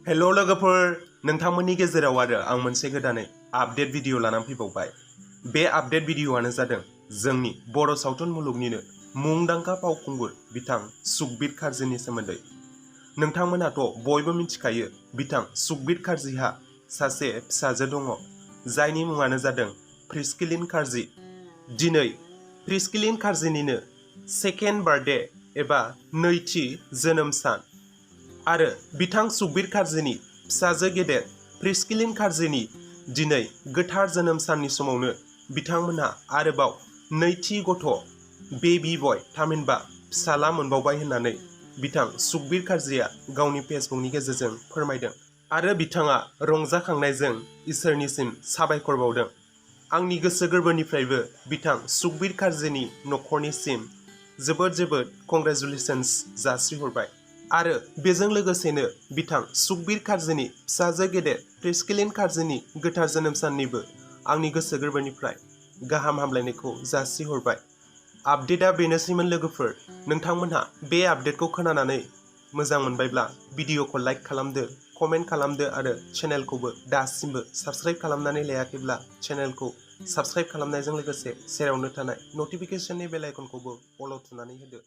Hello लोगोफोर, नोंथांमोननि गेजेराव आरो आं मोनसे गोदानै आपडेट भिडिअ लानानै फैबावबाय। बे आपडेट भिडिअआनो जादों जोंनि बर' सावथुन मुलुगनिनो मुंदांखा फावखुंगुर बिथां सुखबीर काrzीनि सोमोन्दै। नोंथांमोनाथ' बयबो मिथिखायो बिथां सुखबीर काrzीहा सासे फिसाजो दङ, जायनि मुङानो जादों प्रिस्किलिन काrzee। दिनै प्रिस्किलिन काrzीनिनो सेकेन्ड बार्थडे एबा नैथि जोनोम सान आरो बिथां सुखबीर काrzीनि फिसाजो गेदेर प्रिस्किलिन काrzीनि दिनै गोथार जोनोम साननि समावनो बिथांमोनहा आरोबाव नैथि गथ' बेबी बय थामहिनबा फिसाला मोनबावबाय होननानै बिथां सुखबीर काrzीआ गावनि फेसबुकनि गेजेरजों फोरमायदों आरो बिथाङा रंजाखांनायजों इसोरनिसिम साबायखर बावदों। आंनि गोसो गोरबोनिफ्रायबो बिथां सुखबीर काrzीनि न'खरनिसिम जोबोद कंग्रेचुलेसन्स जासिहरबाय आरो बेजों लोगोसेनो बिथां सुखबीर काrzीनि फिसाजो गेदेर प्रिस्किलिन काrzीनि गोथार जोनोम साननिबो आंनि गोसो गोरबोनिफ्राय गाहाम हामलायनायखौ जासिहरबाय। आपडेटआ बेनोसैमोन लोगोफोर। नोंथांमोनहा बे आपडेटखौ खोनानानै मोजां मोनबायब्ला भिडिअखौ लाइक खालामदो, कमेन्ट खालामदो आरो चेनेलखौबो दासिमबो साबस्क्राइब खालामनानै लायाखैब्ला चेनेलखौ साबस्क्राइब खालामनायजों लोगोसे सेरावनो थानाय नटिफिकेसननि बेल आइकनखौबो अल थुनानै होदो।